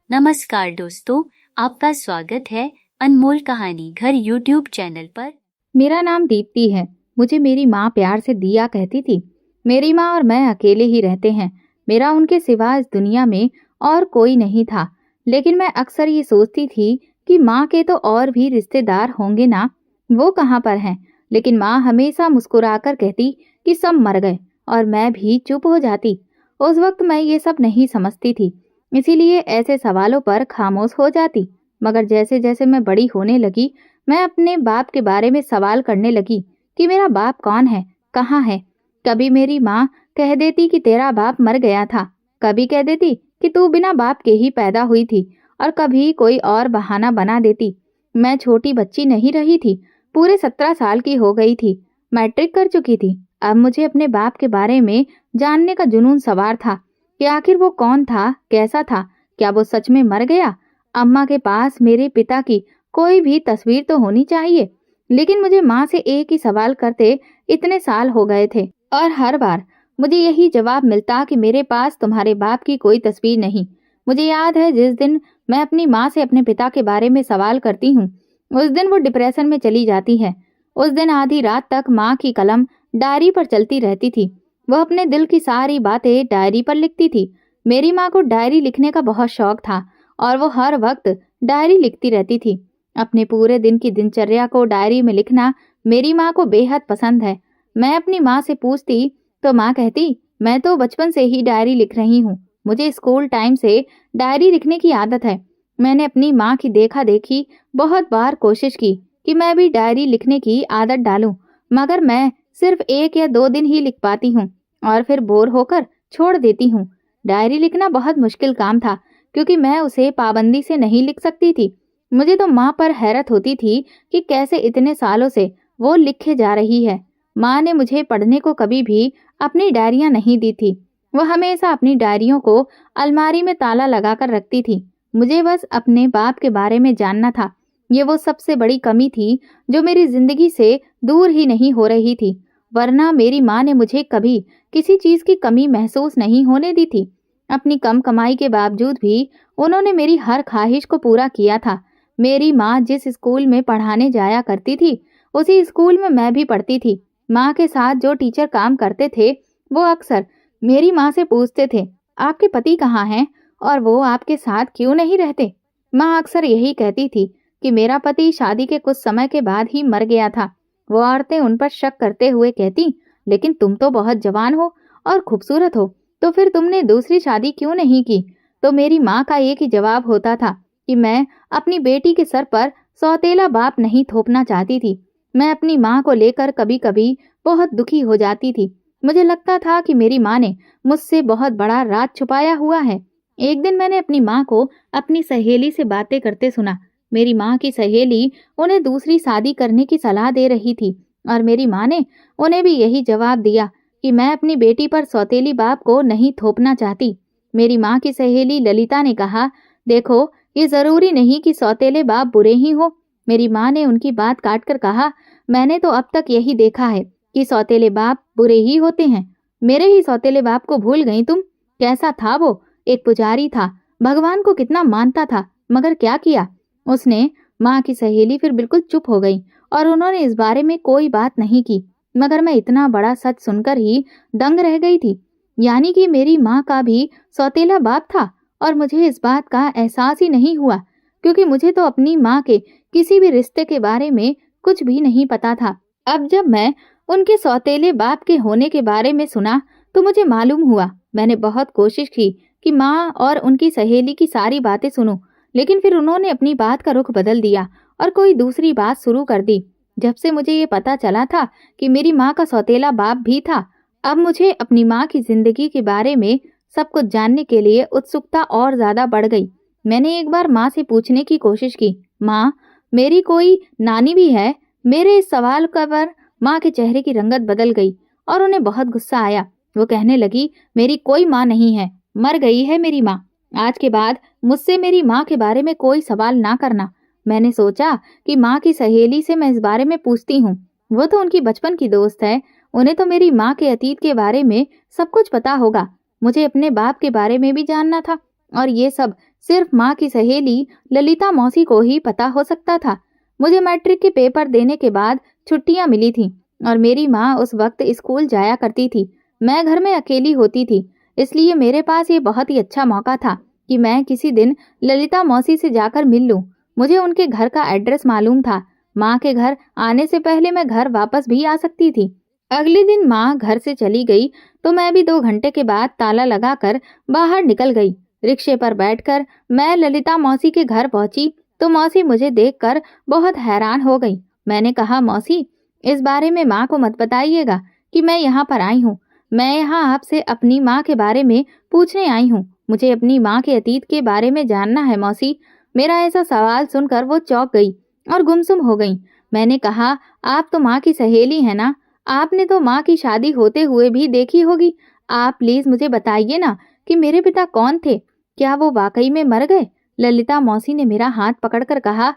नमस्कार दोस्तों, आपका स्वागत है अनमोल कहानी घर यूट्यूब चैनल पर। मेरा नाम दीप्ति है। मुझे मेरी माँ प्यार से दिया कहती थी। मेरी माँ और मैं अकेले ही रहते हैं। मेरा उनके सिवा इस दुनिया में और कोई नहीं था। लेकिन मैं अक्सर ये सोचती थी कि माँ के तो और भी रिश्तेदार होंगे ना, वो कहाँ पर हैं। लेकिन माँ हमेशा मुस्कुराकर कहती कि सब मर गए और मैं भी चुप हो जाती। उस वक्त मैं ये सब नहीं समझती थी, इसीलिए ऐसे सवालों पर खामोश हो जाती। मगर जैसे जैसे मैं बड़ी होने लगी, मैं अपने बाप के बारे में सवाल करने लगी कि मेरा बाप कौन है, कहाँ है। कभी मेरी माँ कह देती कि तेरा बाप मर गया था, कभी कह देती कि तू बिना बाप के ही पैदा हुई थी, और कभी कोई और बहाना बना देती। मैं छोटी बच्ची नहीं रही थी, पूरे 17 साल की हो गई थी, मैट्रिक कर चुकी थी। अब मुझे अपने बाप के बारे में जानने का जुनून सवार था कि आखिर वो कौन था, कैसा था, क्या वो सच में मर गया। अम्मा के पास मेरे पिता की कोई भी तस्वीर तो होनी चाहिए। लेकिन मुझे माँ से एक ही सवाल करते इतने साल हो गए थे, और हर बार मुझे यही जवाब मिलता कि मेरे पास तुम्हारे बाप की कोई तस्वीर नहीं। मुझे याद है जिस दिन मैं अपनी माँ से अपने पिता के बारे में सवाल करती हूँ, उस दिन वो डिप्रेशन में चली जाती है। उस दिन आधी रात तक माँ की कलम डायरी पर चलती रहती थी। वह अपने दिल की सारी बातें डायरी पर लिखती थी। मेरी माँ को डायरी लिखने का बहुत शौक था और वो हर वक्त डायरी लिखती रहती थी। अपने पूरे दिन की दिनचर्या को डायरी में लिखना मेरी माँ को बेहद पसंद है। मैं अपनी माँ से पूछती तो माँ कहती, मैं तो बचपन से ही डायरी लिख रही हूँ, मुझे स्कूल टाइम से डायरी लिखने की आदत है। मैंने अपनी माँ की देखा देखी बहुत बार कोशिश की कि मैं भी डायरी लिखने की आदत डालूं, मगर मैं सिर्फ 1 या 2 दिन ही लिख पाती हूँ और फिर बोर होकर छोड़ देती हूँ। डायरी लिखना बहुत मुश्किल काम था, क्योंकि मैं उसे पाबंदी से नहीं लिख सकती थी। मुझे तो माँ पर हैरत होती थी कि कैसे इतने सालों से वो लिखे जा रही है। माँ ने मुझे पढ़ने को कभी भी अपनी डायरियां नहीं दी थी। वो हमेशा अपनी डायरियों को अलमारी में ताला लगाकर रखती थी। मुझे बस अपने बाप के बारे में जानना था। ये वो सबसे बड़ी कमी थी जो मेरी जिंदगी से दूर ही नहीं हो रही थी, वरना मेरी माँ ने मुझे कभी किसी चीज की कमी महसूस नहीं होने दी थी। अपनी कम कमाई के बावजूद भी उन्होंने मेरी हर ख्वाहिश को पूरा किया था। मेरी माँ जिस स्कूल में पढ़ाने जाया करती थी, उसी स्कूल में मैं भी पढ़ती थी। माँ के साथ जो टीचर काम करते थे, वो अक्सर मेरी माँ से पूछते थे, आपके पति कहाँ हैं और वो आपके साथ क्यों नहीं रहते। माँ अक्सर यही कहती थी कि मेरा पति शादी के कुछ समय के बाद ही मर गया था। वो औरतें उन पर शक करते हुए कहती, लेकिन तुम तो बहुत जवान हो और खूबसूरत हो, तो फिर तुमने दूसरी शादी क्यों नहीं की। तो मेरी माँ का एक ही जवाब होता था कि मैं अपनी बेटी के सर पर सौतेला बाप नहीं थोपना चाहती थी। मैं अपनी माँ को लेकर कभी कभी बहुत दुखी हो जाती थी। मुझे लगता था कि मेरी माँ ने मुझसे बहुत बड़ा राज छुपाया हुआ है। एक दिन मैंने अपनी माँ को अपनी सहेली से बातें करते सुना। मेरी माँ की सहेली उन्हें दूसरी शादी करने की सलाह दे रही थी, और मेरी माँ ने उन्हें भी यही जवाब दिया कि मैं अपनी बेटी पर सौतेली बाप को नहीं थोपना चाहती। मेरी माँ की सहेली ललिता ने कहा, देखो, ये जरूरी नहीं कि सौतेले बाप बुरे ही हो। मेरी माँ ने उनकी बात काटकर कहा, मैंने तो अब तक यही देखा है कि सौतेले बाप बुरे ही होते हैं। मेरे ही सौतेले बाप को भूल गई तुम? कैसा था वो? एक पुजारी था, भगवान को कितना मानता था, मगर क्या किया उसने। माँ की सहेली फिर बिल्कुल चुप हो गई और उन्होंने इस बारे में कोई बात नहीं की। मगर मैं इतना बड़ा सच सुनकर ही दंग रह गई थी। यानी कि मेरी माँ का भी सौतेला बाप था, और मुझे इस बात का एहसास ही नहीं हुआ, क्योंकि मुझे तो अपनी माँ के किसी भी रिश्ते के बारे में कुछ भी नहीं पता था। अब जब मैं उनके सौतेले बाप के होने के बारे में सुना तो मुझे मालूम हुआ। मैंने बहुत कोशिश की कि माँ और उनकी सहेली की सारी बातें सुनूं, लेकिन फिर उन्होंने अपनी बात का रुख बदल दिया और कोई दूसरी बात शुरू कर दी। जब से मुझे ये पता चला था कि मेरी माँ का सौतेला बाप भी था, अब मुझे अपनी माँ की जिंदगी के बारे में सब कुछ जानने के लिए उत्सुकता और ज्यादा बढ़ गई। मैंने एक बार माँ से पूछने की कोशिश की, माँ, मेरी कोई नानी भी है? मेरे इस सवाल का पर माँ के चेहरे की रंगत बदल गई और उन्हें बहुत गुस्सा आया। वो कहने लगी, मेरी कोई माँ नहीं है, मर गई है मेरी माँ। आज के बाद मुझसे मेरी माँ के बारे में कोई सवाल ना करना। मैंने सोचा कि माँ की सहेली से मैं इस बारे में पूछती हूँ, वो तो उनकी बचपन की दोस्त है, उन्हें तो मेरी माँ के अतीत के बारे में सब कुछ पता होगा। मुझे अपने बाप के बारे में भी जानना था, और ये सब सिर्फ माँ की सहेली ललिता मौसी को ही पता हो सकता था। मुझे मैट्रिक के पेपर देने के बाद छुट्टियां मिली थीं और मेरी माँ उस वक्त स्कूल जाया करती थी। मैं घर में अकेली होती थी, इसलिए मेरे पास ये बहुत ही अच्छा मौका था कि मैं किसी दिन ललिता मौसी से जाकर मिल लूं। मुझे उनके घर का एड्रेस मालूम था। माँ के घर आने से पहले मैं घर वापस भी आ सकती थी। अगले दिन माँ घर से चली गई तो मैं भी 2 घंटे के बाद ताला लगाकर बाहर निकल गई। रिक्शे पर बैठकर मैं ललिता मौसी के घर पहुंची तो मौसी मुझे देखकर बहुत हैरान हो गई। मैंने कहा, मौसी, इस बारे में माँ को मत बताइएगा कि मैं यहाँ पर आई हूँ। मैं यहाँ आपसे अपनी माँ के बारे में पूछने आई हूँ। मुझे अपनी माँ के अतीत के बारे में जानना है मौसी। मेरा ऐसा सवाल सुनकर वो चौंक गई और गुमसुम हो गई। मैंने कहा, आप तो माँ की सहेली है ना, आपने तो माँ की शादी होते हुए भी देखी होगी। आप प्लीज मुझे बताइए ना कि मेरे पिता कौन थे, क्या वो वाकई में मर गए? ललिता मौसी ने मेरा हाथ पकड़कर कहा,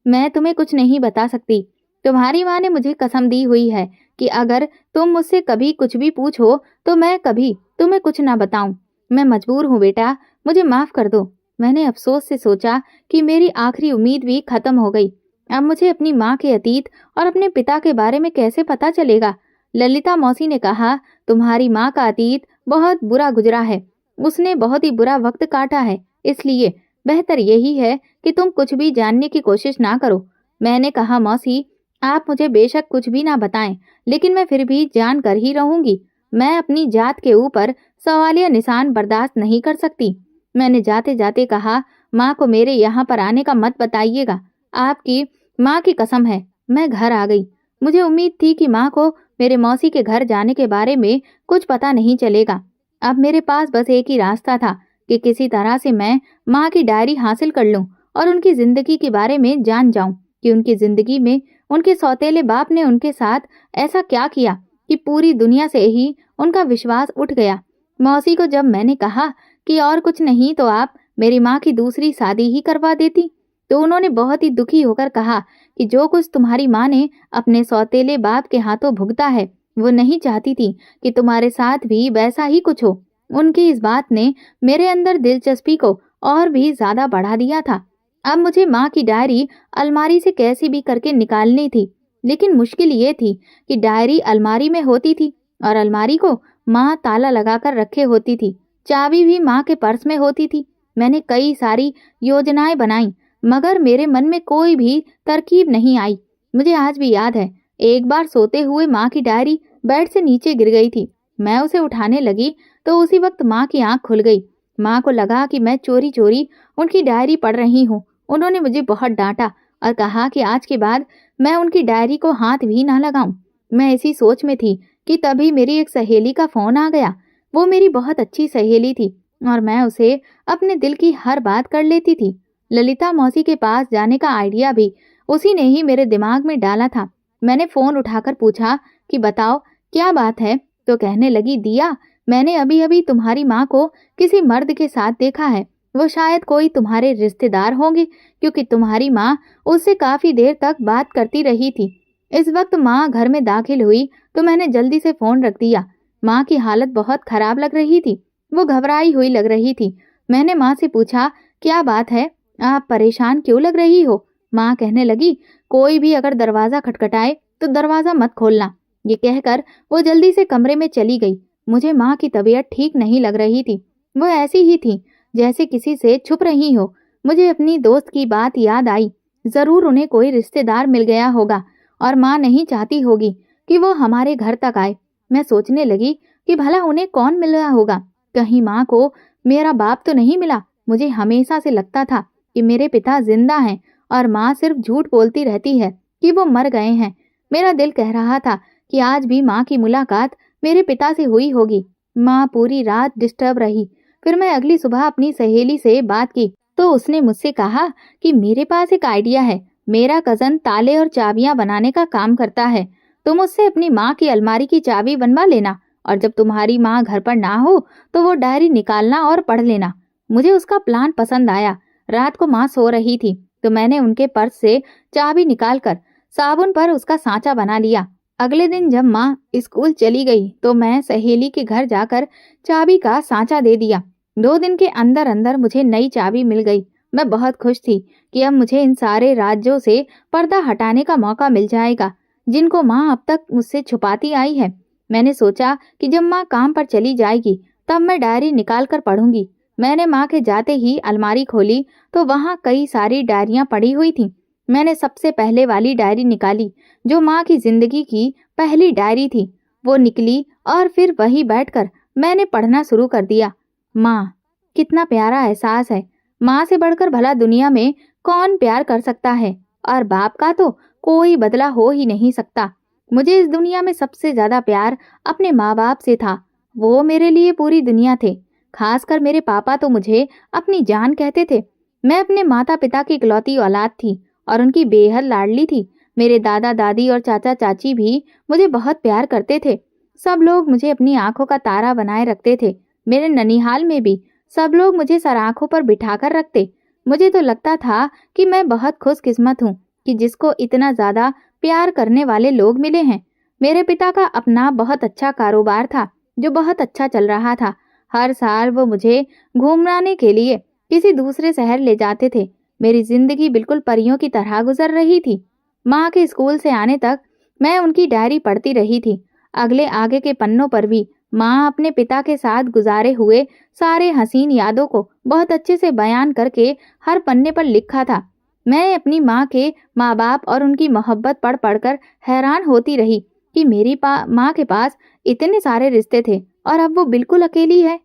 मैं तुम्हें कुछ नहीं बता सकती। तुम्हारी माँ ने मुझे कसम दी हुई है कि अगर तुम मुझसे कभी कुछ भी पूछो तो मैं कभी तुम्हें कुछ ना बताऊं। मैं मजबूर हूँ बेटा, मुझे माफ कर दो। मैंने अफसोस से सोचा कि मेरी आखिरी उम्मीद भी खत्म हो गई। अब मुझे अपनी माँ के अतीत और अपने पिता के बारे में कैसे पता चलेगा? ललिता मौसी ने कहा, तुम्हारी माँ का अतीत बहुत बुरा गुजरा है। उसने बहुत ही बुरा वक्त काटा है, इसलिए बेहतर यही है कि तुम कुछ भी जानने की कोशिश ना करो। मैंने कहा, मौसी, आप मुझे बेशक कुछ भी ना बताएं, लेकिन मैं फिर भी जान कर ही रहूंगी। मैं अपनी जात के ऊपर सवालिया निशान बर्दाश्त नहीं कर सकती। मैंने जाते जाते कहा, माँ को मेरे यहाँ पर आने का मत बताइएगा। आपकी माँ की कसम है। मैं घर आ गई। मुझे उम्मीद थी कि माँ को मेरे मौसी के घर जाने के बारे में कुछ पता नहीं चलेगा। अब मेरे पास बस एक ही रास्ता था कि किसी तरह से मैं माँ की डायरी हासिल कर लूं और उनकी जिंदगी के बारे में जान जाऊं कि उनकी जिंदगी में उनके सौतेले बाप ने उनके साथ ऐसा क्या किया कि पूरी दुनिया से ही उनका विश्वास उठ गया। मौसी को जब मैंने कहा कि और कुछ नहीं तो आप मेरी माँ की दूसरी शादी ही करवा देती, तो उन्होंने बहुत ही दुखी होकर कहा कि जो कुछ तुम्हारी माँ ने अपने सौतेले बाप के हाथों भुगता है, वो नहीं चाहती थी कि तुम्हारे साथ भी वैसा ही कुछ हो। उनकी इस बात ने मेरे अंदर दिलचस्पी को और भी ज्यादा बढ़ा दिया था। अब मुझे माँ की डायरी अलमारी से कैसे भी करके निकालनी थी, लेकिन मुश्किल ये थी कि डायरी अलमारी में होती थी और अलमारी को माँ ताला लगाकर रखे होती थी। चाबी भी माँ के पर्स में होती थी। मैंने कई सारी योजनाएं बनाई, मगर मेरे मन में कोई भी तरकीब नहीं आई। मुझे आज भी याद है, एक बार सोते हुए माँ की डायरी बेड से नीचे गिर गई थी। मैं उसे उठाने लगी तो उसी वक्त माँ की आंख खुल गई। माँ को लगा कि मैं चोरी चोरी उनकी डायरी पढ़ रही हूँ। उन्होंने मुझे बहुत डांटा और कहा कि आज के बाद मैं उनकी डायरी को हाथ भी ना लगाऊं। मैं इसी सोच में थी कि तभी मेरी एक सहेली का फोन आ गया। वो मेरी बहुत अच्छी सहेली थी और मैं उसे अपने दिल की हर बात कर लेती थी। ललिता मौसी के पास जाने का आइडिया भी उसी ने ही मेरे दिमाग में डाला था। मैंने फोन उठाकर पूछा कि बताओ क्या बात है, तो कहने लगी, दिया, मैंने अभी अभी तुम्हारी माँ को किसी मर्द के साथ देखा है। वो शायद कोई तुम्हारे रिश्तेदार होंगे, क्योंकि तुम्हारी माँ उससे काफी देर तक बात करती रही थी। इस वक्त माँ घर में दाखिल हुई तो मैंने जल्दी से फोन रख दिया। माँ की हालत बहुत खराब लग रही थी। वो घबराई हुई लग रही थी। मैंने माँ से पूछा, क्या बात है, आप परेशान क्यों लग रही हो? माँ कहने लगी, कोई भी अगर दरवाजा खटखटाए तो दरवाजा मत खोलना। ये कहकर वो जल्दी से कमरे में चली गई। मुझे माँ की तबीयत ठीक नहीं लग रही थी। वो ऐसी ही थी जैसे किसी से छुप रही हो। मुझे अपनी दोस्त की बात याद आई। जरूर उन्हें कोई रिश्तेदार मिल गया होगा और माँ नहीं चाहती होगी कि वो हमारे घर तक आए। मैं सोचने लगी कि भला उन्हें कौन मिला होगा। कहीं माँ को मेरा बाप तो नहीं मिला। मुझे हमेशा से लगता था कि मेरे पिता जिंदा हैं और माँ सिर्फ झूठ बोलती रहती है कि वो मर गए हैं। मेरा दिल कह रहा था कि आज भी माँ की मुलाकात मेरे पिता से हुई होगी। माँ पूरी रात डिस्टर्ब रही। फिर मैं अगली सुबह अपनी सहेली से बात की तो उसने मुझसे कहा कि मेरे पास एक आइडिया है। मेरा कजन ताले और चाबियां बनाने का काम करता है। तुम उससे अपनी माँ की अलमारी की चाबी बनवा लेना और जब तुम्हारी माँ घर पर ना हो तो वो डायरी निकालना और पढ़ लेना। मुझे उसका प्लान पसंद आया। रात को माँ सो रही थी तो मैंने उनके पर्स से चाबी निकालकर साबुन पर उसका सांचा बना लिया। अगले दिन जब माँ स्कूल चली गई तो मैं सहेली के घर जाकर चाबी का सांचा दे दिया। 2 दिन के अंदर अंदर मुझे नई चाबी मिल गई। मैं बहुत खुश थी कि अब मुझे इन सारे राज्यों से पर्दा हटाने का मौका मिल जाएगा, जिनको माँ अब तक मुझसे छुपाती आई है। मैंने सोचा कि जब माँ काम पर चली जाएगी तब मैं डायरी निकाल कर पढ़ूंगी। मैंने माँ के जाते ही अलमारी खोली तो वहाँ कई सारी डायरियां पड़ी हुई थीं। मैंने सबसे पहले वाली डायरी निकाली, जो माँ की जिंदगी की पहली डायरी थी। वो निकली और फिर वहीं बैठकर मैंने पढ़ना शुरू कर दिया। माँ, कितना प्यारा एहसास है। माँ से बढ़कर भला दुनिया में कौन प्यार कर सकता है, और बाप का तो कोई बदला हो ही नहीं सकता। मुझे इस दुनिया में सबसे ज्यादा प्यार अपने माँ बाप से था। वो मेरे लिए पूरी दुनिया थे। खासकर मेरे पापा तो मुझे अपनी जान कहते थे। मैं अपने माता पिता की इकलौती औलाद थी और उनकी बेहद लाडली थी। मेरे दादा दादी और चाचा चाची भी मुझे बहुत प्यार करते थे। सब लोग मुझे अपनी आंखों का तारा बनाए रखते थे। मेरे ननिहाल में भी सब लोग मुझे सर आंखों पर बिठाकर रखते। मुझे तो लगता था कि मैं बहुत खुशकिस्मत हूँ कि जिसको इतना ज्यादा प्यार करने वाले लोग मिले हैं। मेरे पिता का अपना बहुत अच्छा कारोबार था, जो बहुत अच्छा चल रहा था। हर साल वो मुझे घूमने के लिए किसी दूसरे शहर ले जाते थे। मेरी जिंदगी बिल्कुल परियों की तरह गुजर रही थी। माँ के स्कूल से आने तक मैं उनकी डायरी पढ़ती रही थी। अगले आगे के पन्नों पर भी माँ अपने पिता के साथ गुजारे हुए सारे हसीन यादों को बहुत अच्छे से बयान करके हर पन्ने पर लिखा था। मैं अपनी माँ के माँ बाप और उनकी मोहब्बत पढ़ पढ़कर हैरान होती रही कि मेरी माँ के पास इतने सारे रिश्ते थे और अब वो बिल्कुल अकेली है।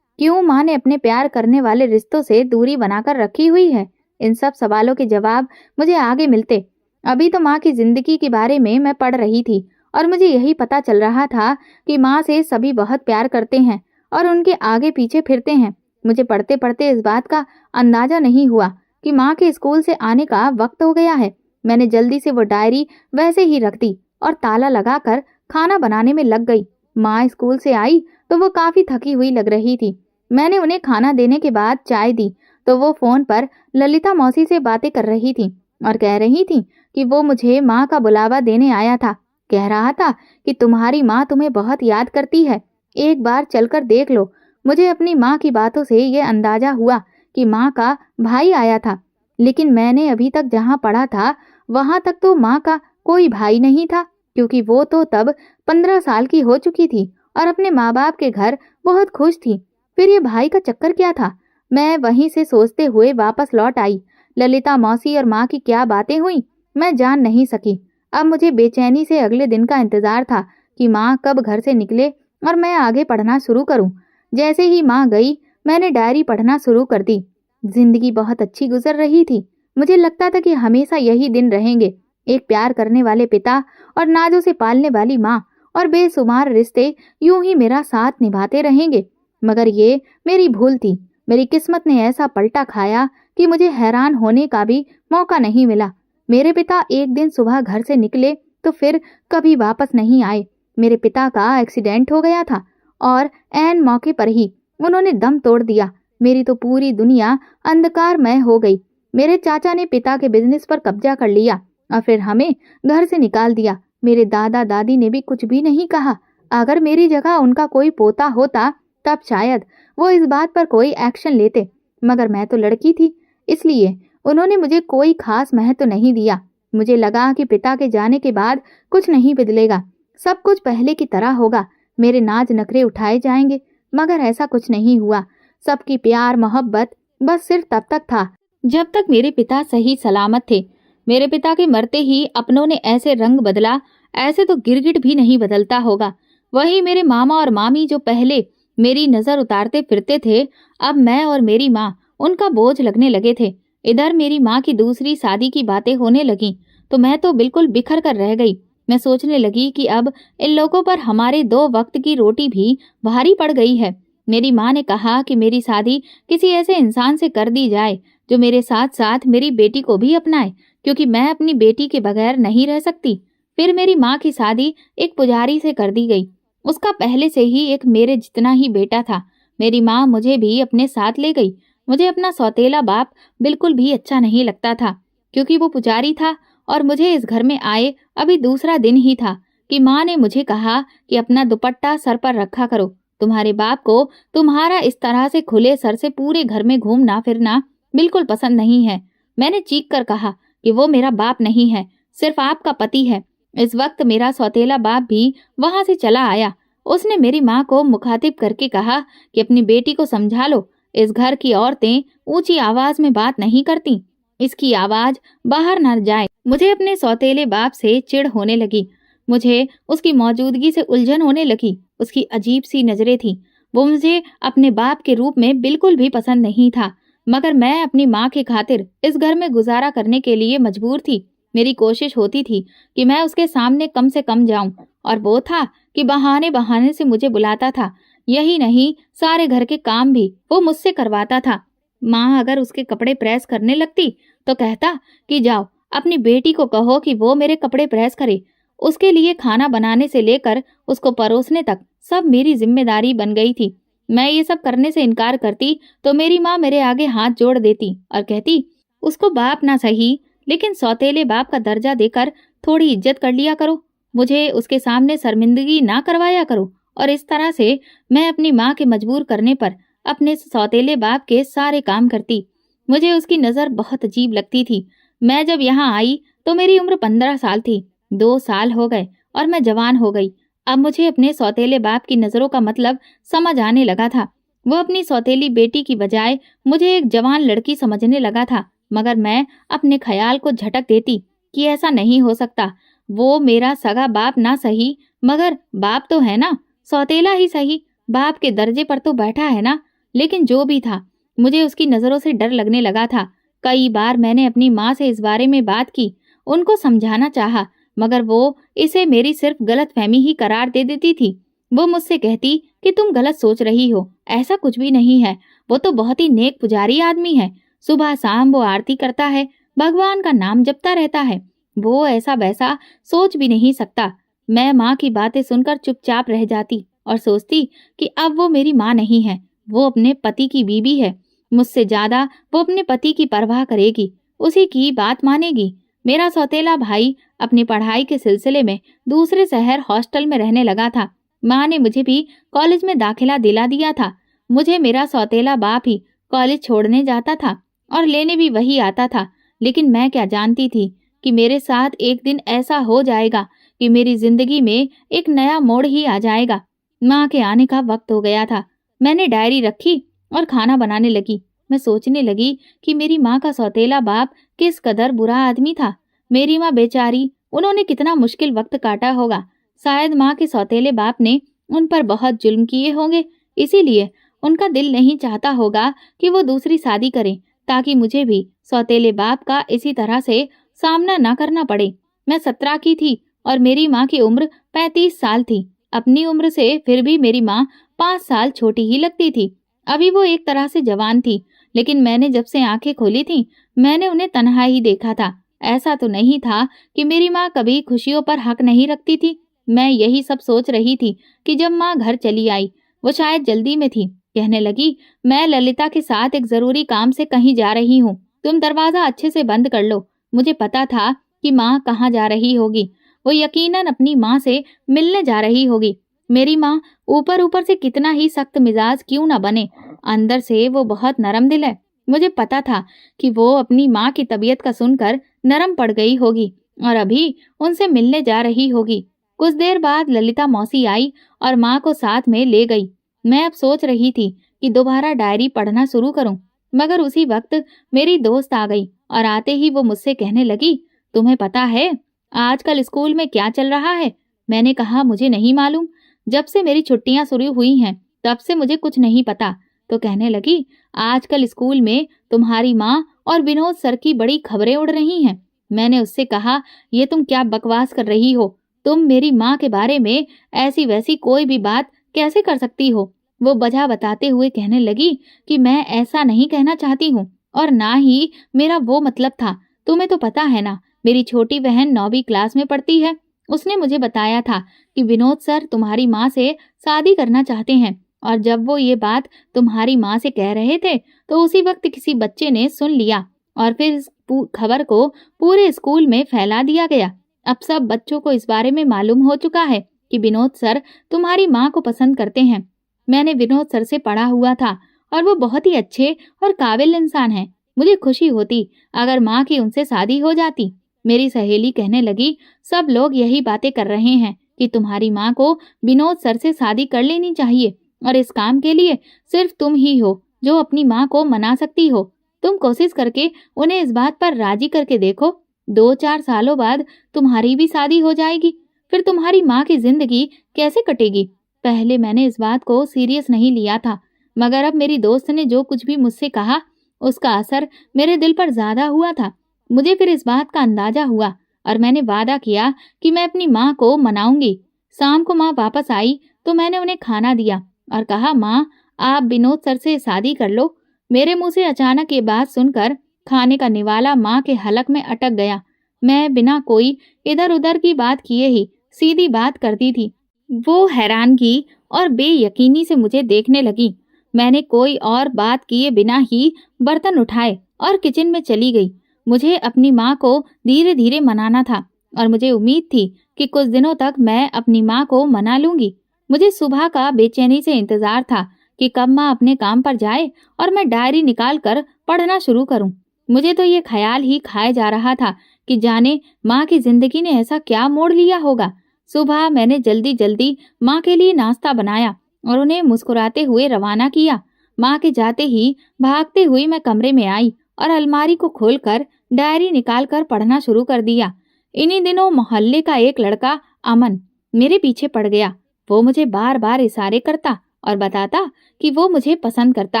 क्यों माँ ने अपने प्यार करने वाले रिश्तों से दूरी बनाकर रखी हुई है? इन सब सवालों के जवाब मुझे आगे मिलते। अभी तो माँ की जिंदगी के बारे में मैं पढ़ रही थी और मुझे यही पता चल रहा था कि माँ से सभी बहुत प्यार करते हैं और उनके आगे पीछे फिरते हैं। मुझे पढ़ते पढ़ते इस बात का अंदाजा नहीं हुआ कि माँ के स्कूल से आने का वक्त हो गया है। मैंने जल्दी से वो डायरी वैसे ही रख दी और ताला लगाकर खाना बनाने में लग गई। माँ स्कूल से आई तो वो काफी थकी हुई लग रही थी। मैंने उन्हें खाना देने के बाद चाय दी तो वो फोन पर ललिता मौसी से बातें कर रही थी और कह रही थी कि वो मुझे माँ का बुलावा देने आया था। कह रहा था कि तुम्हारी माँ तुम्हें बहुत याद करती है, एक बार चलकर देख लो। मुझे अपनी माँ की बातों से ये अंदाजा हुआ कि माँ का भाई आया था, लेकिन मैंने अभी तक जहाँ पढ़ा था वहां तक तो माँ का कोई भाई नहीं था, क्योंकि वो तो तब 15 साल की हो चुकी थी और अपने माँ बाप के घर बहुत खुश थी। फिर ये भाई का चक्कर क्या था? मैं वहीं से सोचते हुए वापस लौट आई। ललिता मौसी और माँ की क्या बातें हुई मैं जान नहीं सकी। अब मुझे बेचैनी से अगले दिन का इंतजार था कि माँ कब घर से निकले और मैं आगे पढ़ना शुरू करूं। जैसे ही माँ गई मैंने डायरी पढ़ना शुरू कर दी। जिंदगी बहुत अच्छी गुजर रही थी। मुझे लगता था कि हमेशा यही दिन रहेंगे। एक प्यार करने वाले पिता और नाजों से पालने वाली माँ और बेशुमार रिश्ते यूं ही मेरा साथ निभाते रहेंगे। मगर ये मेरी भूल थी। मेरी किस्मत ने ऐसा पलटा खाया कि मुझे हैरान होने का भी मौका नहीं मिला। मेरे पिता एक दिन सुबह घर से निकले तो फिर कभी वापस नहीं आए। मेरे पिता का एक्सीडेंट हो गया था और ऐन मौके पर ही उन्होंने दम तोड़ दिया। मेरी तो पूरी दुनिया अंधकारमय हो गई। मेरे चाचा ने पिता के बिजनेस पर कब्जा कर लिया और फिर हमें घर से निकाल दिया। मेरे दादा दादी ने भी कुछ भी नहीं कहा। अगर मेरी जगह उनका कोई पोता होता तब शायद वो इस बात पर कोई एक्शन लेते, मगर मैं तो लड़की थी, इसलिए उन्होंने मुझे कोई खास महत्व नहीं दिया। मुझे लगा कि पिता के जाने के बाद कुछ नहीं बदलेगा, सब कुछ पहले की तरह होगा, मेरे नाज नखरे उठाए जाएंगे, मगर ऐसा कुछ नहीं हुआ। सबकी प्यार मोहब्बत बस सिर्फ तब तक था जब तक मेरे पिता सही सलामत थे। मेरे पिता के मरते ही अपनों ने ऐसे रंग बदला, ऐसे तो गिरगिट भी नहीं बदलता होगा। वही मेरे मामा और मामी जो पहले मेरी नजर उतारते फिरते थे, अब मैं और मेरी माँ उनका बोझ लगने लगे थे। इधर मेरी माँ की दूसरी शादी की बातें होने लगी तो मैं तो बिल्कुल बिखर कर रह गई। मैं सोचने लगी कि अब इन लोगों पर हमारे 2 वक्त की रोटी भी भारी पड़ गई है। मेरी माँ ने कहा कि मेरी शादी किसी ऐसे इंसान से कर दी जाए जो मेरे साथ साथ मेरी बेटी को भी अपनाए, क्योंकि मैं अपनी बेटी के बगैर नहीं रह सकती। फिर मेरी माँ की शादी एक पुजारी से कर दी गई। उसका पहले से ही एक मेरे जितना ही बेटा था। मेरी माँ मुझे भी अपने साथ ले गई। मुझे अपना सौतेला बाप बिल्कुल भी अच्छा नहीं लगता था, क्योंकि वो पुजारी था और मुझे इस घर में आए अभी दूसरा दिन ही था कि माँ ने मुझे कहा कि अपना दुपट्टा सर पर रखा करो, तुम्हारे बाप को तुम्हारा इस तरह से खुले सर से पूरे घर में घूमना फिरना बिल्कुल पसंद नहीं है। मैंने चीख कर कहा कि वो मेरा बाप नहीं है, सिर्फ आपका पति है। इस वक्त मेरा सौतेला बाप भी वहां से चला आया। उसने मेरी माँ को मुखातिब करके कहा कि अपनी बेटी को समझा लो, इस घर की औरतें ऊंची आवाज में बात नहीं करती, इसकी आवाज बाहर न जाए। मुझे अपने सौतेले बाप से चिढ़ होने लगी। मुझे उसकी मौजूदगी से उलझन होने लगी। उसकी अजीब सी नजरें थी। वो मुझे अपने बाप के रूप में बिल्कुल भी पसंद नहीं था, मगर मैं अपनी माँ की खातिर इस घर में गुजारा करने के लिए मजबूर थी। मेरी कोशिश होती थी कि मैं उसके सामने कम से कम जाऊं, और वो था कि बहाने बहाने से मुझे बुलाता था। यही नहीं, सारे घर के काम भी वो मुझसे करवाता था। माँ अगर उसके कपड़े प्रेस करने लगती तो कहता कि जाओ अपनी बेटी को कहो कि वो मेरे कपड़े प्रेस करे। उसके लिए खाना बनाने से लेकर उसको परोसने तक सब मेरी जिम्मेदारी बन गई थी। मैं ये सब करने से इनकार करती तो मेरी माँ मेरे आगे हाथ जोड़ देती और कहती, उसको बाप ना सही लेकिन सौतेले बाप का दर्जा देकर थोड़ी इज्जत कर लिया करो, मुझे उसके सामने शर्मिंदगी ना करवाया करो। और इस तरह से मैं अपनी माँ के मजबूर करने पर अपने सौतेले बाप के सारे काम करती। मुझे उसकी नज़र बहुत अजीब लगती थी। मैं जब यहाँ आई तो मेरी उम्र 15 साल थी। 2 साल हो गए और मैं जवान हो गई। अब मुझे अपने सौतेले बाप की नज़रों का मतलब समझ आने लगा था। वो अपनी सौतेली बेटी की बजाय मुझे एक जवान लड़की समझने लगा था, मगर मैं अपने ख्याल को झटक देती कि ऐसा नहीं हो सकता। वो मेरा सगा बाप ना सही, मगर बाप तो है ना, सौतेला ही सही, बाप के दर्जे पर तो बैठा है ना। लेकिन जो भी था, मुझे उसकी नज़रों से डर लगने लगा था। कई बार मैंने अपनी माँ से इस बारे में बात की, उनको समझाना चाहा, मगर वो इसे मेरी सिर्फ गलतफहमी ही करार दे देती थी। वो मुझसे कहती कि तुम गलत सोच रही हो, ऐसा कुछ भी नहीं है, वो तो बहुत ही नेक पुजारी आदमी है, सुबह शाम वो आरती करता है, भगवान का नाम जपता रहता है, वो ऐसा वैसा सोच भी नहीं सकता। मैं माँ की बातें सुनकर चुपचाप रह जाती और सोचती कि अब वो मेरी माँ नहीं है, वो अपने पति की बीवी है। मुझसे ज्यादा वो अपने पति की परवाह करेगी, उसी की बात मानेगी। मेरा सौतेला भाई अपनी पढ़ाई के सिलसिले में दूसरे शहर हॉस्टल में रहने लगा था। माँ ने मुझे भी कॉलेज में दाखिला दिला दिया था। मुझे मेरा सौतेला बाप ही कॉलेज छोड़ने जाता था और लेने भी वही आता था। लेकिन मैं क्या जानती थी कि मेरे साथ एक दिन ऐसा हो जाएगा कि मेरी जिंदगी में एक नया मोड़ ही आ जाएगा। माँ के आने का वक्त हो गया था। मैंने डायरी रखी और खाना बनाने लगी। मैं सोचने लगी कि मेरी माँ का सौतेला बाप किस कदर बुरा आदमी था। मेरी माँ बेचारी, उन्होंने कितना मुश्किल वक्त काटा होगा। शायद माँ के सौतेले बाप ने उन पर बहुत जुल्म किए होंगे, इसीलिए उनका दिल नहीं चाहता होगा कि वो दूसरी शादी करें, ताकि मुझे भी सौतेले बाप का इसी तरह से सामना न करना पड़े। मैं 17 की थी और मेरी माँ की उम्र 35 साल थी। अपनी उम्र से फिर भी मेरी माँ 5 साल छोटी ही लगती थी। अभी वो एक तरह से जवान थी, लेकिन मैंने जब से आंखें खोली थी, मैंने उन्हें तन्हा ही देखा था। ऐसा तो नहीं था कि मेरी माँ कभी खुशियों पर हक नहीं रखती थी। मैं यही सब सोच रही थी कि जब माँ घर चली आई, वो शायद जल्दी में थी। कहने लगी, मैं ललिता के साथ एक जरूरी काम से कहीं जा रही हूँ, तुम दरवाजा अच्छे से बंद कर लो। मुझे पता था कि माँ कहाँ जा रही होगी। वो यकीनन अपनी माँ से मिलने जा रही होगी। मेरी माँ ऊपर ऊपर से कितना ही सख्त मिजाज क्यों न बने, अंदर से वो बहुत नरम दिल है। मुझे पता था कि वो अपनी माँ की तबीयत का सुनकर नरम पड़ गई होगी और अभी उनसे मिलने जा रही होगी। कुछ देर बाद ललिता मौसी आई और माँ को साथ में ले गई। मैं अब सोच रही थी कि दोबारा डायरी पढ़ना शुरू करूं, मगर उसी वक्त मेरी दोस्त आ गई और आते ही वो मुझसे कहने लगी, तुम्हें पता है आजकल स्कूल में क्या चल रहा है? मैंने कहा, मुझे नहीं मालूम, जब से मेरी छुट्टियां शुरू हुई हैं तब से मुझे कुछ नहीं पता। तो कहने लगी, आजकल स्कूल में तुम्हारी माँ और विनोद सर की बड़ी खबरें उड़ रही हैं। मैंने उससे कहा, ये तुम क्या बकवास कर रही हो? तुम मेरी माँ के बारे में ऐसी वैसी कोई भी बात कैसे कर सकती हो? वो वजह बताते हुए कहने लगी कि मैं ऐसा नहीं कहना चाहती हूँ और ना ही मेरा वो मतलब था। तुम्हें तो पता है ना, मेरी छोटी बहन 9वीं क्लास में पढ़ती है। उसने मुझे बताया था कि विनोद सर तुम्हारी माँ से शादी करना चाहते हैं, और जब वो ये बात तुम्हारी माँ से कह रहे थे तो उसी वक्त किसी बच्चे ने सुन लिया और फिर इस खबर को पूरे स्कूल में फैला दिया गया। अब सब बच्चों को इस बारे में मालूम हो चुका है कि विनोद सर तुम्हारी माँ को पसंद करते हैं। मैंने विनोद सर से पढ़ा हुआ था और वो बहुत ही अच्छे और काबिल इंसान हैं। मुझे खुशी होती अगर माँ की उनसे शादी हो जाती। मेरी सहेली कहने लगी, सब लोग यही बातें कर रहे हैं कि तुम्हारी माँ को विनोद सर से शादी कर लेनी चाहिए और इस काम के लिए सिर्फ तुम ही हो जो अपनी माँ को मना सकती हो। तुम कोशिश करके उन्हें इस बात पर राजी करके देखो। 2-4 सालों बाद तुम्हारी भी शादी हो जाएगी। फिर तुम्हारी माँ की जिंदगी कैसे कटेगी? पहले मैंने इस बात को सीरियस नहीं लिया था, मगर अब मेरी दोस्त ने जो कुछ भी मुझसे कहा उसका असर मेरे दिल पर ज्यादा हुआ था। मुझे फिर इस बात का अंदाजा हुआ और मैंने वादा किया कि मैं अपनी माँ को मनाऊंगी। शाम को माँ वापस आई तो मैंने उन्हें खाना दिया और कहा, माँ आप विनोद सर से शादी कर लो। मेरे मुंह से अचानक ये बात सुनकर खाने का निवाला माँ के हलक में अटक गया। मैं बिना कोई इधर उधर की बात किए ही सीधी बात करती थी। वो हैरानगी और बेयकीनी से मुझे देखने लगी। मैंने कोई और बात किए बिना ही बर्तन उठाए और किचन में चली गई। मुझे अपनी माँ को धीरे धीरे मनाना था और मुझे उम्मीद थी कि कुछ दिनों तक मैं अपनी माँ को मना लूंगी। मुझे सुबह का बेचैनी से इंतजार था कि कब माँ अपने काम पर जाए और मैं डायरी निकाल कर पढ़ना शुरू करूं। मुझे तो ये ख्याल ही खाए जा रहा था कि जाने माँ की जिंदगी ने ऐसा क्या मोड़ लिया होगा। सुबह मैंने जल्दी जल्दी माँ के लिए नाश्ता बनाया और उन्हें मुस्कुराते हुए रवाना किया। माँ के जाते ही भागते हुए मैं कमरे में आई और अलमारी को खोलकर डायरी निकालकर पढ़ना शुरू कर दिया। इन्हीं दिनों मोहल्ले का एक लड़का अमन मेरे पीछे पड़ गया। वो मुझे बार बार इशारे करता और बताता कि वो मुझे पसंद करता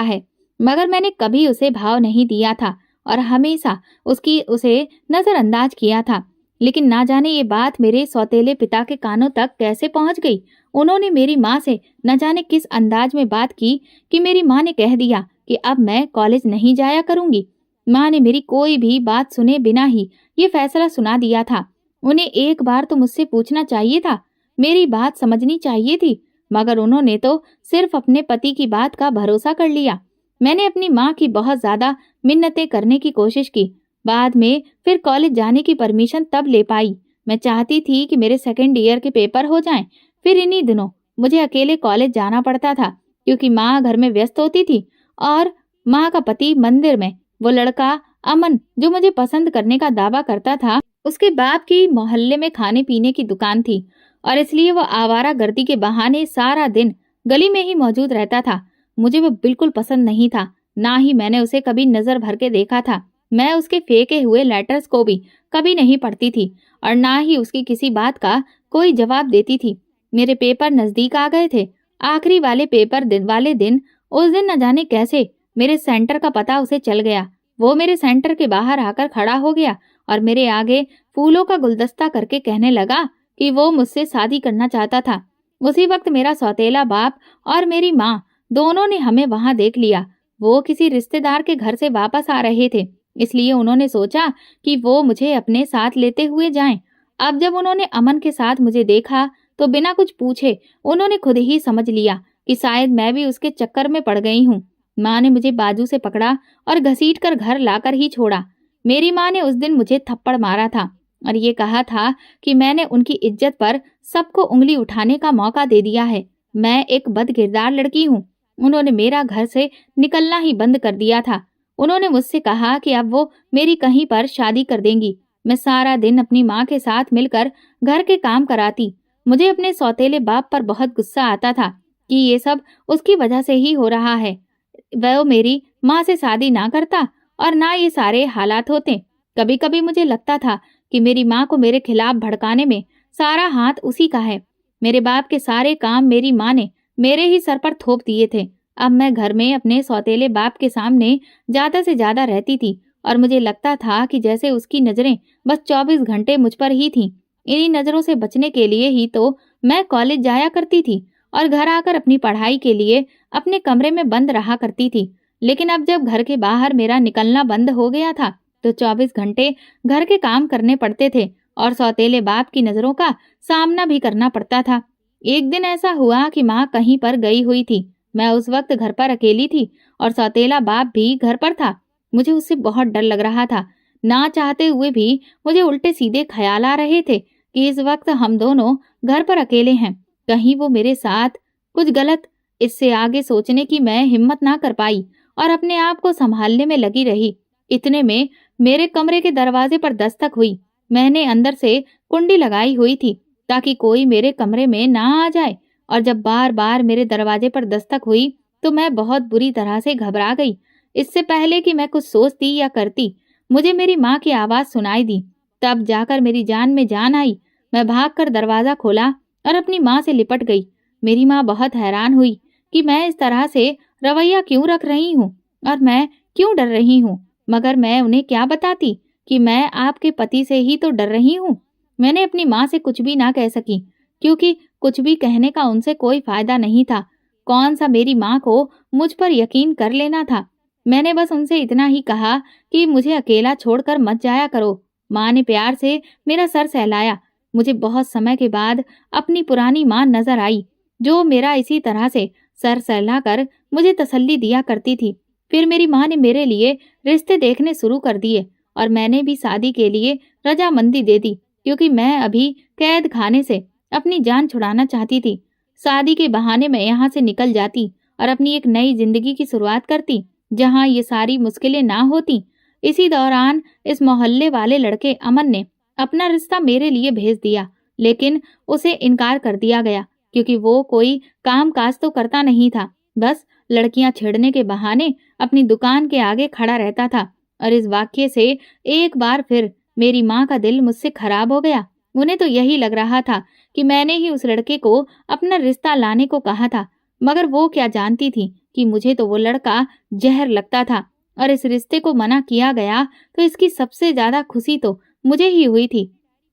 है, मगर मैंने कभी उसे भाव नहीं दिया था और हमेशा उसे नजरअंदाज किया था। लेकिन ना जाने ये बात मेरे सौतेले पिता के कानों तक कैसे पहुंच गई। उन्होंने मेरी माँ से न जाने किस अंदाज में बात की कि मेरी माँ ने कह दिया कि अब मैं कॉलेज नहीं जाया करूंगी। माँ ने मेरी कोई भी बात सुने बिना ही ये फैसला सुना दिया था। उन्हें एक बार तो मुझसे पूछना चाहिए था, मेरी बात समझनी चाहिए थी, मगर उन्होंने तो सिर्फ अपने पति की बात का भरोसा कर लिया। मैंने अपनी माँ की बहुत ज्यादा मिन्नतें करने की कोशिश की। बाद में फिर कॉलेज जाने की परमिशन तब ले पाई। मैं चाहती थी कि मेरे सेकेंड ईयर के पेपर हो जाएं। फिर इन्हीं दिनों मुझे अकेले कॉलेज जाना पड़ता था क्योंकि माँ घर में व्यस्त होती थी और माँ का पति मंदिर में। वो लड़का अमन जो मुझे पसंद करने का दावा करता था, उसके बाप की मोहल्ले में खाने पीने की दुकान थी और इसलिए वो आवारागर्दी के बहाने सारा दिन गली में ही मौजूद रहता था। मुझे वो बिल्कुल पसंद नहीं था, ना ही मैंने उसे कभी नजर भर के देखा था। मैं उसके फेंके हुए लेटर्स को भी कभी नहीं पढ़ती थी और ना ही उसकी किसी बात का कोई जवाब देती थी। मेरे पेपर नजदीक आ गए थे। आखिरी वाले पेपर दिन वाले दिन उस दिन न जाने कैसे मेरे सेंटर का पता उसे चल गया। वो मेरे सेंटर के बाहर आकर खड़ा हो गया और मेरे आगे फूलों का गुलदस्ता करके कहने लगा कि वो मुझसे शादी करना चाहता था। उसी वक्त मेरा सौतेला बाप और मेरी माँ दोनों ने हमें वहां देख लिया। वो किसी रिश्तेदार के घर से वापस आ रहे थे, इसलिए उन्होंने सोचा कि वो मुझे अपने साथ लेते हुए जाएं। अब जब उन्होंने अमन के साथ मुझे देखा तो बिना कुछ पूछे उन्होंने खुद ही समझ लिया कि शायद मैं भी उसके चक्कर में पड़ गई हूँ। माँ ने मुझे बाजू से पकड़ा और घसीट कर घर लाकर ही छोड़ा। मेरी माँ ने उस दिन मुझे थप्पड़ मारा था और ये कहा था कि मैंने उनकी इज्जत पर सबको उंगली उठाने का मौका दे दिया है। मैं एक बदकिरदार लड़की हूँ। उन्होंने मेरा घर से निकलना ही बंद कर दिया था। उन्होंने मुझसे कहा कि अब वो मेरी कहीं पर शादी कर देंगी। मैं सारा दिन अपनी माँ के साथ मिलकर घर के काम कराती। मुझे अपने सौतेले बाप पर बहुत गुस्सा आता था कि ये सब उसकी वजह से ही हो रहा है। वह मेरी माँ से शादी ना करता और ना ये सारे हालात होते। कभी कभी मुझे लगता था कि मेरी माँ को मेरे खिलाफ भड़काने में सारा हाथ उसी का है। मेरे बाप के सारे काम मेरी माँ ने मेरे ही सर पर थोप दिए थे। अब मैं घर में अपने सौतेले बाप के सामने ज्यादा से ज्यादा रहती थी और मुझे लगता था कि जैसे उसकी नजरें बस 24 घंटे मुझ पर ही थीं। इन्हीं नजरों से बचने के लिए ही तो मैं कॉलेज जाया करती थी और घर आकर अपनी पढ़ाई के लिए अपने कमरे में बंद रहा करती थी। लेकिन अब जब घर के बाहर मेरा निकलना बंद हो गया था तो 24 घंटे घर के काम करने पड़ते थे और सौतेले बाप की नजरों का सामना भी करना पड़ता था। एक दिन ऐसा हुआ कि माँ कहीं पर गई हुई थी। मैं उस वक्त घर पर अकेली थी और सौतेला बाप भी घर पर था। मुझे उससे बहुत डर लग रहा था। ना चाहते हुए भी मुझे उल्टे सीधे ख्याल आ रहे थे कि इस वक्त हम दोनों घर पर अकेले हैं, कहीं वो मेरे साथ कुछ गलत इससे आगे सोचने की मैं हिम्मत ना कर पाई और अपने आप को संभालने में लगी रही। इतने में मेरे कमरे के दरवाजे पर दस्तक हुई। मैंने अंदर से कुंडी लगाई हुई थी ताकि कोई मेरे कमरे में ना आ जाए, और जब बार बार मेरे दरवाजे पर दस्तक हुई तो मैं बहुत बुरी तरह से घबरा गई। इससे पहले कि मैं कुछ सोचती या करती, मुझे मेरी माँ की आवाज़ सुनाई दी। तब जाकर मेरी जान में जान आई। मैं भागकर दरवाज़ा खोला और अपनी माँ से लिपट गई। मेरी माँ बहुत हैरान हुई कि मैं इस तरह से रवैया क्यों रख रही हूँ और मैं क्यों डर रही हूँ, मगर मैं उन्हें क्या बताती कि मैं आपके पति से ही तो डर रही हूँ। मैंने अपनी माँ से कुछ भी ना कह सकी, क्योंकि कुछ भी कहने का उनसे कोई फायदा नहीं था। कौन सा मेरी माँ को मुझ पर यकीन कर लेना था। मैंने बस उनसे इतना ही कहा कि मुझे अकेला छोड़कर मत जाया करो। माँ ने प्यार से मेरा सर सहलाया। मुझे बहुत समय के बाद अपनी पुरानी माँ नजर आई, जो मेरा इसी तरह से सर सहलाकर मुझे तसल्ली दिया करती थी। फिर मेरी माँ ने मेरे लिए रिश्ते देखने शुरू कर दिए और मैंने भी शादी के लिए रजामंदी दे दी, क्योंकि मैं अभी कैद खाने से अपनी जान छुड़ाना चाहती थी। शादी के बहाने मैं यहाँ से निकल जाती और अपनी एक नई जिंदगी की शुरुआत करती, जहाँ ये सारी मुश्किलें ना होती। इसी दौरान इस मोहल्ले वाले लड़के अमन ने अपना रिश्ता मेरे लिए भेज दिया, लेकिन उसे इनकार कर दिया गया, क्योंकि वो कोई काम काज तो करता नहीं था, बस लड़कियां छेड़ने के बहाने अपनी दुकान के आगे खड़ा रहता था। और इस वाक्य से एक बार फिर मेरी माँ का दिल मुझसे खराब हो गया। उन्हें तो यही लग रहा था कि मैंने ही उस लड़के को अपना रिश्ता लाने को कहा था, मगर वो क्या जानती थी कि मुझे तो वो लड़का जहर लगता था, और इस रिश्ते को मना किया गया तो इसकी सबसे ज्यादा खुशी तो मुझे ही हुई थी।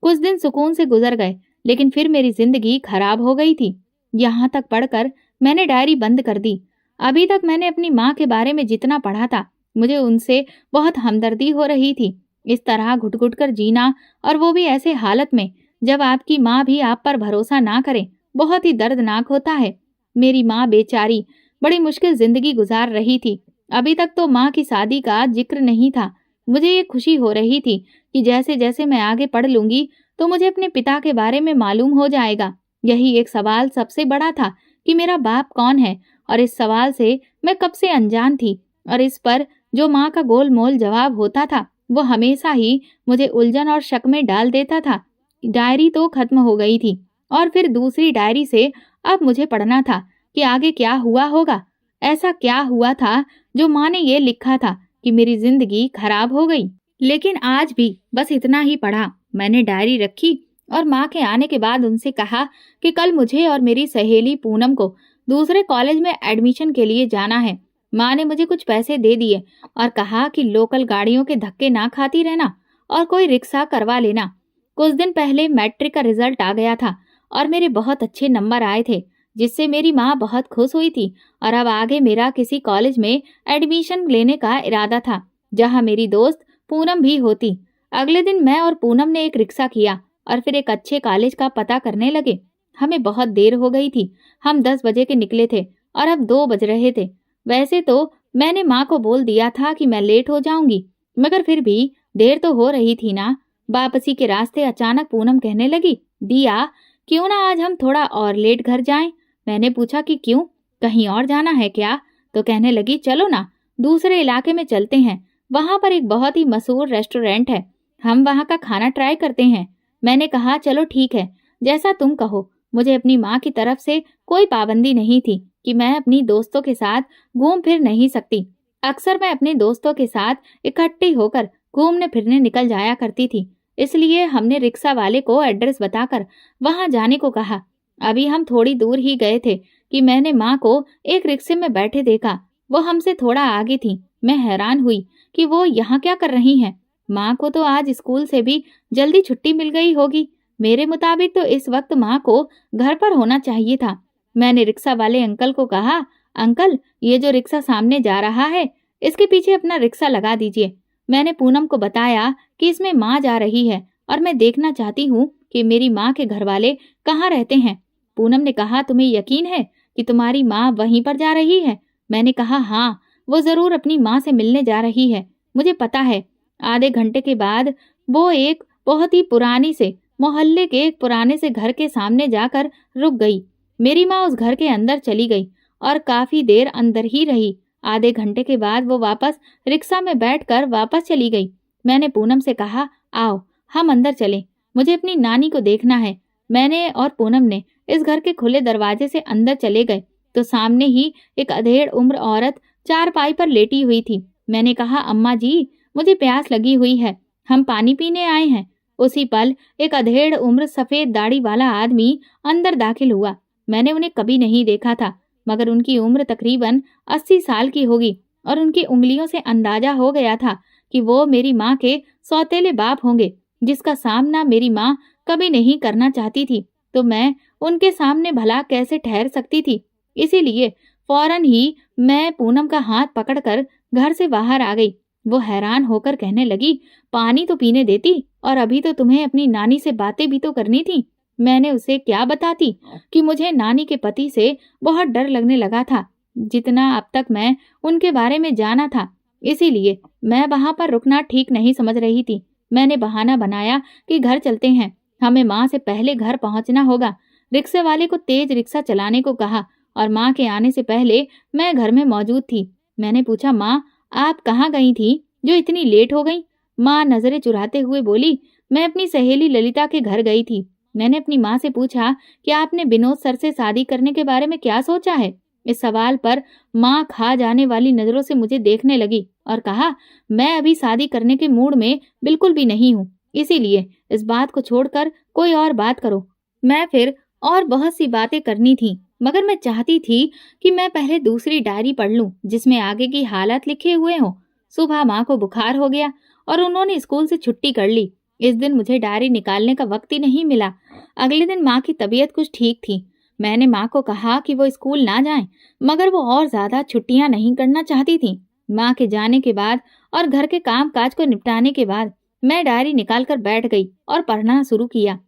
कुछ दिन सुकून से गुजर गए, लेकिन फिर मेरी जिंदगी खराब हो गई थी। यहाँ तक पढ़कर मैंने डायरी बंद कर दी। अभी तक मैंने अपनी माँ के बारे में जितना पढ़ा था, मुझे उनसे बहुत हमदर्दी हो रही थी। इस तरह घुट घुट कर जीना, और वो भी ऐसे हालत में जब आपकी माँ भी आप पर भरोसा ना करे, बहुत ही दर्दनाक होता है। मेरी माँ बेचारी बड़ी मुश्किल जिंदगी गुजार रही थी। अभी तक तो माँ की शादी का जिक्र नहीं था। मुझे ये खुशी हो रही थी कि जैसे जैसे मैं आगे पढ़ लूंगी तो मुझे अपने पिता के बारे में मालूम हो जाएगा। यही एक सवाल सबसे बड़ा था कि मेरा बाप कौन है, और इस सवाल से मैं कब से अनजान थी, और इस पर जो माँ का गोलमोल जवाब होता था वो हमेशा ही मुझे उलझन और शक में डाल देता था। डायरी तो खत्म हो गई थी, और फिर दूसरी डायरी से अब मुझे पढ़ना था कि आगे क्या हुआ होगा। ऐसा क्या हुआ था जो माँ ने ये लिखा था कि मेरी जिंदगी खराब हो गई। लेकिन आज भी बस इतना ही पढ़ा। मैंने डायरी रखी और माँ के आने के बाद उनसे कहा कि कल मुझे और मेरी सहेली पूनम को दूसरे कॉलेज में एडमिशन के लिए जाना है। माँ ने मुझे कुछ पैसे दे दिए और कहा कि लोकल गाड़ियों के धक्के ना खाती रहना और कोई रिक्शा करवा लेना। कुछ दिन पहले मैट्रिक का रिजल्ट आ गया था और मेरे बहुत अच्छे नंबर आए थे, जिससे मेरी माँ बहुत खुश हुई थी, और अब आगे मेरा किसी कॉलेज में एडमिशन लेने का इरादा था जहाँ मेरी दोस्त पूनम भी होती। अगले दिन मैं और पूनम ने एक रिक्शा किया और फिर एक अच्छे कॉलेज का पता करने लगे। हमें बहुत देर हो गई थी। हम 10 बजे के निकले थे और अब 2 बज रहे थे। वैसे तो मैंने माँ को बोल दिया था कि मैं लेट हो जाऊंगी, मगर फिर भी देर तो हो रही थी ना। वापसी के रास्ते अचानक पूनम कहने लगी, दिया क्यों ना आज हम थोड़ा और लेट घर जाएं। मैंने पूछा कि क्यों, कहीं और जाना है क्या? तो कहने लगी, चलो ना दूसरे इलाके में चलते हैं, वहां पर एक बहुत ही मशहूर रेस्टोरेंट है, हम वहां का खाना ट्राई करते हैं। मैंने कहा चलो ठीक है, जैसा तुम कहो। मुझे अपनी माँ की तरफ से कोई पाबंदी नहीं थी कि मैं अपनी दोस्तों के साथ घूम फिर नहीं सकती। अक्सर मैं अपने दोस्तों के साथ इकट्ठी होकर घूमने फिरने निकल जाया करती थी, इसलिए हमने रिक्शा वाले को एड्रेस बताकर वहां जाने को कहा। अभी हम थोड़ी दूर ही गए थे कि मैंने माँ को एक रिक्शे में बैठे देखा। वो हमसे थोड़ा आगे थी। मैं हैरान हुई कि वो यहाँ क्या कर रही हैं। माँ को तो आज स्कूल से भी जल्दी छुट्टी मिल गई होगी। मेरे मुताबिक तो इस वक्त माँ को घर पर होना चाहिए था। मैंने रिक्शा वाले अंकल को कहा, अंकल ये जो रिक्शा सामने जा रहा है, इसके पीछे अपना रिक्शा लगा दीजिए। मैंने पूनम को बताया कि इसमें माँ जा रही है और मैं देखना चाहती हूँ कि मेरी माँ के घर वाले कहाँ रहते हैं। पूनम ने कहा, तुम्हें यकीन है कि तुम्हारी माँ वहीं पर जा रही है? मैंने कहा, हाँ, वो जरूर अपनी माँ से मिलने जा रही है, मुझे पता है। आधे घंटे के बाद वो एक बहुत ही पुरानी से मोहल्ले के एक पुराने से घर के सामने जाकर रुक गई। मेरी माँ उस घर के अंदर चली गई और काफी देर अंदर ही रही। आधे घंटे के बाद वो वापस रिक्शा में बैठकर वापस चली गई। मैंने पूनम से कहा, आओ हम अंदर चलें, मुझे अपनी नानी को देखना है। मैंने और पूनम ने इस घर के खुले दरवाजे से अंदर चले गए तो सामने ही एक अधेड़ उम्र औरत चारपाई पर लेटी हुई थी। मैंने कहा, अम्मा जी, मुझे प्यास लगी हुई है, हम पानी पीने आए हैं। उसी पल एक अधेड़ उम्र सफेद दाढ़ी वाला आदमी अंदर दाखिल हुआ। मैंने उन्हें कभी नहीं देखा था, मगर उनकी उम्र तकरीबन 80 साल की होगी और उनकी उंगलियों से अंदाजा हो गया था कि वो मेरी माँ के सौतेले बाप होंगे, जिसका सामना मेरी माँ कभी नहीं करना चाहती थी। तो मैं उनके सामने भला कैसे ठहर सकती थी? इसीलिए फौरन ही मैं पूनम का हाथ पकड़कर घर से बाहर आ गई। वो हैरान होकर कहने लगी, पानी तो पीने देती और अभी तो तुम्हें अपनी नानी से बातें भी तो करनी थी। मैंने उसे क्या बताती कि मुझे नानी के पति से बहुत डर लगने लगा था, जितना अब तक मैं उनके बारे में जाना था। इसीलिए मैं वहां पर रुकना ठीक नहीं समझ रही थी। मैंने बहाना बनाया कि घर चलते हैं, हमें माँ से पहले घर पहुंचना होगा। रिक्शे वाले को तेज रिक्शा चलाने को कहा और माँ के आने से पहले मैं घर में मौजूद थी। मैंने पूछा, माँ आप कहाँ गई थी जो इतनी लेट हो गई? माँ नजरें चुराते हुए बोली, मैं अपनी सहेली ललिता के घर गई थी। मैंने अपनी माँ से पूछा कि आपने विनोद सर से शादी करने के बारे में क्या सोचा है? इस सवाल पर माँ खा जाने वाली नजरों से मुझे देखने लगी और कहा, मैं अभी शादी करने के मूड में बिल्कुल भी नहीं हूँ, इसीलिए इस बात को छोड़कर कोई और बात करो। मैं फिर और बहुत सी बातें करनी थी, मगर मैं चाहती थी कि मैं पहले दूसरी डायरी पढ़ लूं जिसमें आगे की हालत लिखे हुए हों। सुबह माँ को बुखार हो गया और उन्होंने स्कूल से छुट्टी कर ली। इस दिन मुझे डायरी निकालने का वक्त ही नहीं मिला। अगले दिन माँ की तबीयत कुछ ठीक थी। मैंने माँ को कहा कि वो स्कूल ना जाएं, मगर वो और ज्यादा छुट्टियां नहीं करना चाहती थी। माँ के जाने के बाद और घर के काम काज को निपटाने के बाद मैं डायरी निकालकर बैठ गई और पढ़ना शुरू किया।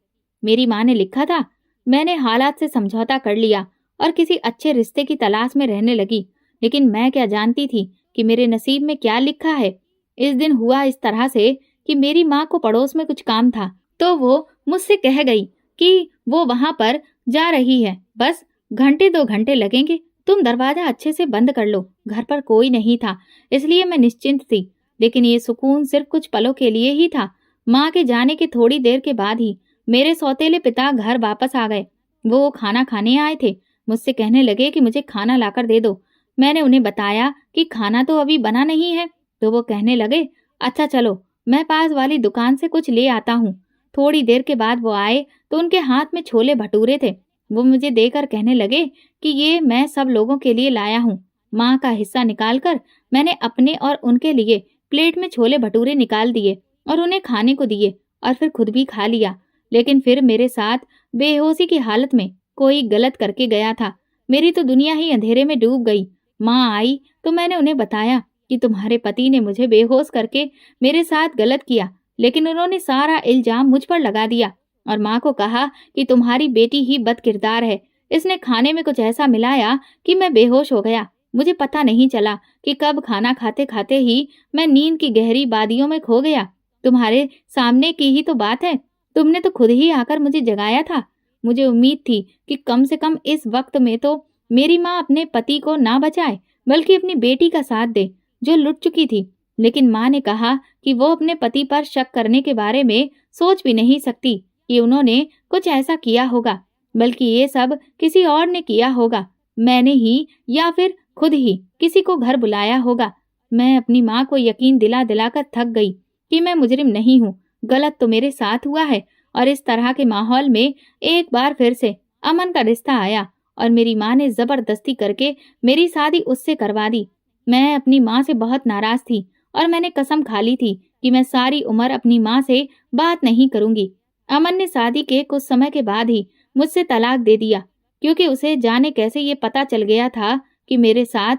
मेरी माँ ने लिखा था, मैंने हालात से समझौता कर लिया और किसी अच्छे रिश्ते की तलाश में रहने लगी, लेकिन मैं क्या जानती थी कि मेरे नसीब में क्या लिखा है। इस दिन हुआ इस तरह से कि मेरी माँ को पड़ोस में कुछ काम था, तो वो मुझसे कह गई कि वो वहां पर जा रही है, बस घंटे 2 घंटे लगेंगे, तुम दरवाजा अच्छे से बंद कर लो। घर पर कोई नहीं था, इसलिए मैं निश्चिंत थी, लेकिन ये सुकून सिर्फ कुछ पलों के लिए ही था। माँ के जाने के थोड़ी देर के बाद ही मेरे सौतेले पिता घर वापस आ गए। वो खाना खाने आए थे। मुझसे कहने लगे कि मुझे खाना लाकर दे दो। मैंने उन्हें बताया कि खाना तो अभी बना नहीं है, तो वो कहने लगे, अच्छा चलो मैं पास वाली दुकान से कुछ ले आता हूँ। थोड़ी देर के बाद वो आए तो उनके हाथ में छोले भटूरे थे। वो मुझे देकर कहने लगे कि ये मैं सब लोगों के लिए लाया हूँ। माँ का हिस्सा निकालकर मैंने अपने और उनके लिए प्लेट में छोले भटूरे निकाल दिए और उन्हें खाने को दिए और फिर खुद भी खा लिया। लेकिन फिर मेरे साथ बेहोशी की हालत में कोई गलत करके गया था। मेरी तो दुनिया ही अंधेरे में डूब गई। माँ आई तो मैंने उन्हें बताया कि तुम्हारे पति ने मुझे बेहोश करके मेरे साथ गलत किया, लेकिन उन्होंने सारा इल्जाम मुझ पर लगा दिया और माँ को कहा कि तुम्हारी बेटी ही बदकिरदार है। इसने खाने में कुछ ऐसा मिलाया कि मैं बेहोश हो गया। मुझे पता नहीं चला कि कब खाना खाते खाते ही मैं नींद की गहरी वादियों में खो गया। तुम्हारे सामने की ही तो बात है, तुमने तो खुद ही आकर मुझे जगाया था। मुझे उम्मीद थी कि कम से कम इस वक्त में तो मेरी माँ अपने पति को ना बचाए, बल्कि अपनी बेटी का साथ दे जो लुट चुकी थी। लेकिन माँ ने कहा कि वो अपने पति पर शक करने के बारे में सोच भी नहीं सकती कि उन्होंने कुछ ऐसा किया होगा, बल्कि ये सब किसी और ने किया होगा। मैंने ही या फिर खुद ही किसी को घर बुलाया होगा। मैं अपनी माँ को यकीन दिला दिलाकर थक गई कि मैं मुजरिम नहीं हूँ, गलत तो मेरे साथ हुआ है। और इस तरह के माहौल में एक बार फिर से अमन का रिश्ता आया और मेरी माँ ने जबरदस्ती करके मेरी शादी उससे करवा दी। मैं अपनी माँ से बहुत नाराज थी और मैंने कसम खा ली थी कि मैं सारी उम्र अपनी माँ से बात नहीं करूंगी। अमन ने शादी के कुछ समय के बाद ही मुझसे तलाक दे दिया, क्योंकि उसे जाने कैसे ये पता चल गया था कि मेरे साथ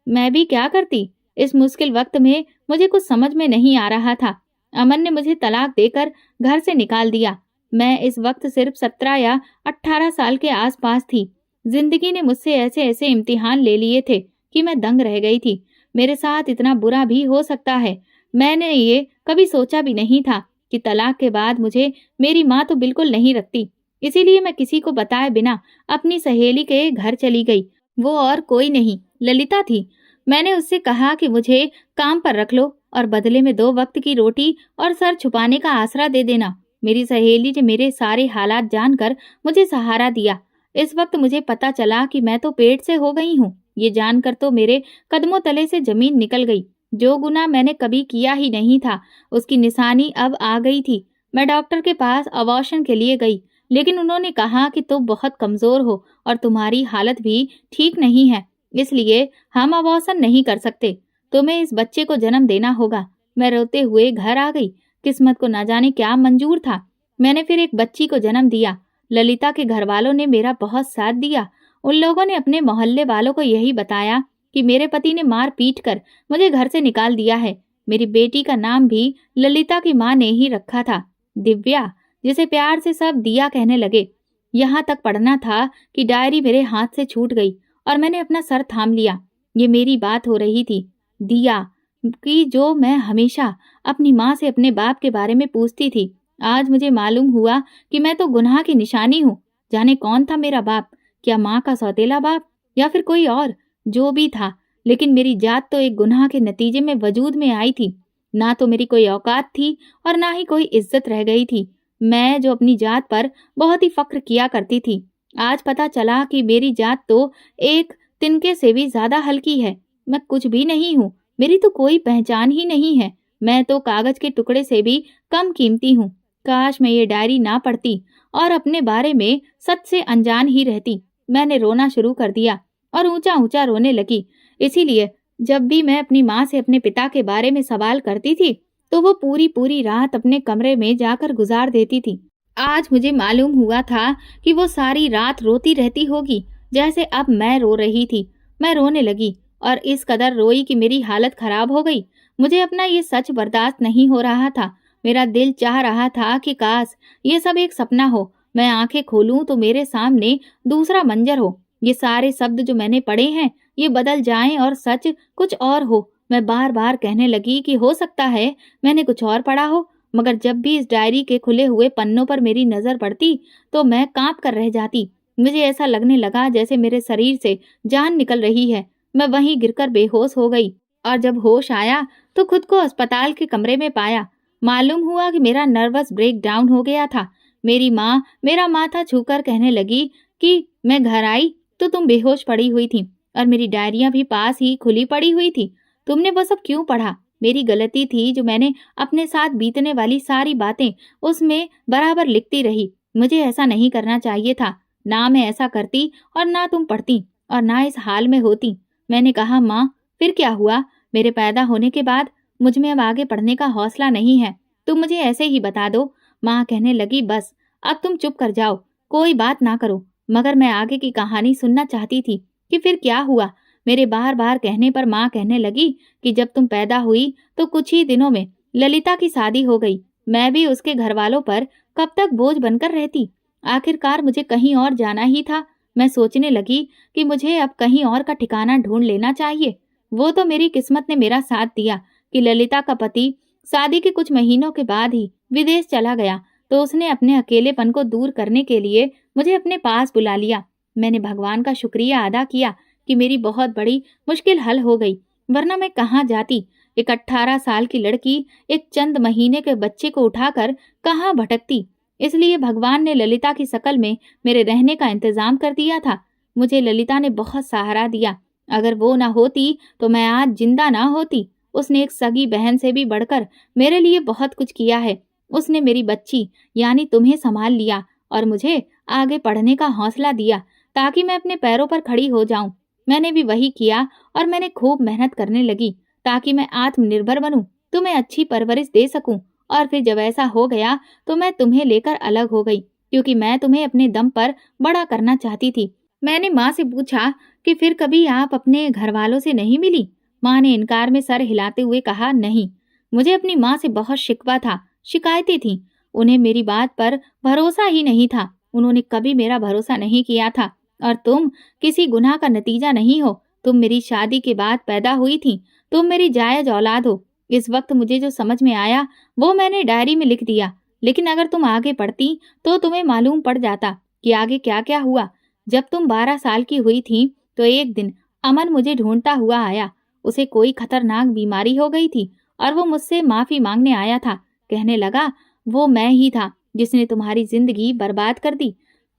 मैं भी क्या करती। इस मुश्किल वक्त में मुझे कुछ समझ में नहीं आ रहा था। अमन ने मुझे तलाक देकर घर से निकाल दिया। मैं इस वक्त सिर्फ 17 या 18 साल के आसपास थी। जिंदगी ने मुझसे ऐसे ऐसे इम्तिहान ले लिए थे कि मैं दंग रह गई थी। मेरे साथ इतना बुरा भी हो सकता है, मैंने ये कभी सोचा भी नहीं था कि तलाक के बाद मुझे मेरी माँ तो बिल्कुल नहीं रखती। इसीलिए मैं किसी को बताए बिना अपनी सहेली के घर चली गई वो और कोई नहीं, ललिता थी। मैंने उससे कहा कि मुझे काम पर रख लो और बदले में 2 वक्त की रोटी और सर छुपाने का आसरा दे देना। मेरी सहेली ने मेरे सारे हालात जानकर मुझे सहारा दिया। इस वक्त मुझे पता चला कि मैं तो पेट से हो गई हूँ। ये जानकर तो मेरे कदमों तले से जमीन निकल गई। जो गुनाह मैंने कभी किया ही नहीं था, उसकी निशानी अब आ गई थी। मैं डॉक्टर के पास अबॉर्शन के लिए गई, लेकिन उन्होंने कहा कि तुम बहुत कमजोर हो और तुम्हारी हालत भी ठीक नहीं है, इसलिए हम अबॉर्शन नहीं कर सकते। तुम्हें इस बच्चे को जन्म देना होगा। मैं रोते हुए घर आ गई। किस्मत को न जाने क्या मंजूर था। मैंने फिर एक बच्ची को जन्म दिया। ललिता के घर वालों ने मेरा बहुत साथ दिया। उन लोगों ने अपने मोहल्ले वालों को यही बताया कि मेरे पति ने मार पीट कर मुझे घर से निकाल दिया है। मेरी बेटी का नाम भी ललिता की माँ ने ही रखा था, दिव्या, जिसे प्यार से सब दिया कहने लगे। यहाँ तक पढ़ना था कि डायरी मेरे हाथ से छूट गई और मैंने अपना सर थाम लिया। ये मेरी बात हो रही थी, दिया की, जो मैं हमेशा अपनी माँ से अपने बाप के बारे में पूछती थी। आज मुझे मालूम हुआ कि मैं तो गुनाह की निशानी हूँ। जाने कौन था मेरा बाप, क्या माँ का सौतेला बाप या फिर कोई और। जो भी था, लेकिन मेरी जात तो एक गुनाह के नतीजे में वजूद में आई थी। ना तो मेरी कोई औकात थी और ना ही कोई इज्जत रह गई थी। मैं जो अपनी जात पर बहुत ही फक्र किया करती थी, आज पता चला कि मेरी जात तो एक तिनके से भी ज्यादा हल्की है। मैं कुछ भी नहीं हूँ, मेरी तो कोई पहचान ही नहीं है। मैं तो कागज के टुकड़े से भी कम कीमती हूँ। काश मैं ये डायरी ना पढ़ती और अपने बारे में सच से अनजान ही रहती। मैंने रोना शुरू कर दिया और ऊंचा ऊंचा रोने लगी। इसीलिए जब भी मैं अपनी माँ से अपने पिता के बारे में सवाल करती थी, तो वो पूरी पूरी रात अपने कमरे में जाकर गुजार देती थी। आज मुझे मालूम हुआ था कि वो सारी रात रोती रहती होगी, जैसे अब मैं रो रही थी। मैं रोने लगी और इस कदर रोई कि मेरी हालत खराब हो गई। मुझे अपना ये सच बर्दाश्त नहीं हो रहा था। मेरा दिल चाह रहा था कि काश ये सब एक सपना हो। मैं आंखें खोलूं तो मेरे सामने दूसरा मंजर हो। ये सारे शब्द जो मैंने पढ़े हैं, ये बदल जाएं और सच कुछ और हो। मैं बार बार कहने लगी कि हो सकता है मैंने कुछ और पढ़ा हो, मगर जब भी इस डायरी के खुले हुए पन्नों पर मेरी नजर पड़ती तो मैं कांप कर रह जाती। मुझे ऐसा लगने लगा जैसे मेरे शरीर से जान निकल रही है। मैं वहीं गिरकर बेहोश हो गई और जब होश आया तो खुद को अस्पताल के कमरे में पाया। मालूम हुआ कि मेरा नर्वस ब्रेक डाउन हो गया था। मेरी माँ मेरा माथा छूकर कहने लगी कि मैं घर आई तो तुम बेहोश पड़ी हुई थी और मेरी डायरियां भी पास ही खुली पड़ी हुई थी। तुमने वो सब क्यों पढ़ा? मेरी गलती थी जो मैंने अपने साथ बीतने वाली सारी बातें उसमें बराबर लिखती रही। मुझे ऐसा नहीं करना चाहिए था। ना मैं ऐसा करती और ना तुम पढ़ती और ना इस हाल में होती। मैंने कहा, माँ, फिर क्या हुआ? मेरे पैदा होने के बाद मुझ में अब आगे पढ़ने का हौसला नहीं है। तुम मुझे ऐसे ही बता दो। माँ कहने लगी, बस अब तुम चुप कर जाओ, कोई बात ना करो। मगर मैं आगे की कहानी सुनना चाहती थी कि फिर क्या हुआ। मेरे बार बार कहने पर माँ कहने लगी कि जब तुम पैदा हुई तो कुछ ही दिनों में ललिता की शादी हो गई। मैं भी उसके घर वालों पर कब तक बोझ बनकर रहती। आखिरकार मुझे कहीं और जाना ही था। मैं सोचने लगी कि मुझे अब कहीं और का ठिकाना ढूंढ लेना चाहिए। वो तो मेरी किस्मत ने मेरा साथ दिया कि ललिता का पति शादी के कुछ महीनों के बाद ही विदेश चला गया, तो उसने अपने अकेलेपन को दूर करने के लिए मुझे अपने पास बुला लिया। मैंने भगवान का शुक्रिया अदा किया कि मेरी बहुत बड़ी मुश्किल हल हो गई, वरना मैं कहाँ जाती। एक 18 साल की लड़की एक चंद महीने के बच्चे को उठाकर कहाँ भटकती। इसलिए भगवान ने ललिता की शकल में मेरे रहने का इंतजाम कर दिया था। मुझे ललिता ने बहुत सहारा दिया। अगर वो ना होती तो मैं आज जिंदा ना होती। उसने एक सगी बहन से भी बढ़कर मेरे लिए बहुत कुछ किया है। उसने मेरी बच्ची यानी तुम्हें संभाल लिया और मुझे आगे पढ़ने का हौसला दिया ताकि मैं अपने पैरों पर खड़ी हो जाऊं। मैंने भी वही किया और मैंने खूब मेहनत करने लगी ताकि मैं आत्मनिर्भर बनूं, तुम्हें अच्छी परवरिश दे सकूं। और फिर जब ऐसा हो गया तो मैं तुम्हें लेकर अलग हो गई, क्योंकि मैं तुम्हें अपने दम पर बड़ा करना चाहती थी। मैंने माँ से पूछा कि फिर कभी आप अपने घर वालों से नहीं मिली? माँ ने इनकार में सर हिलाते हुए कहा, नहीं। मुझे अपनी माँ से बहुत शिकवा था, शिकायतें थीं। उन्हें मेरी बात पर भरोसा ही नहीं था। उन्होंने कभी मेरा भरोसा नहीं किया था। और तुम किसी गुनाह का नतीजा नहीं हो। तुम मेरी शादी के बाद पैदा हुई थी। तुम मेरी जायज औलाद हो। इस वक्त मुझे जो समझ में आया वो मैंने डायरी में लिख दिया, लेकिन अगर तुम आगे पढ़ती तो तुम्हें मालूम पड़ जाता कि आगे क्या क्या हुआ। जब तुम 12 साल की हुई थी तो एक दिन अमन मुझे ढूंढता हुआ आया। उसे कोई खतरनाक बीमारी हो गई थी और वो मुझसे माफी मांगने आया था। कहने लगा, वो मैं ही था जिसने तुम्हारी जिंदगी बर्बाद कर दी।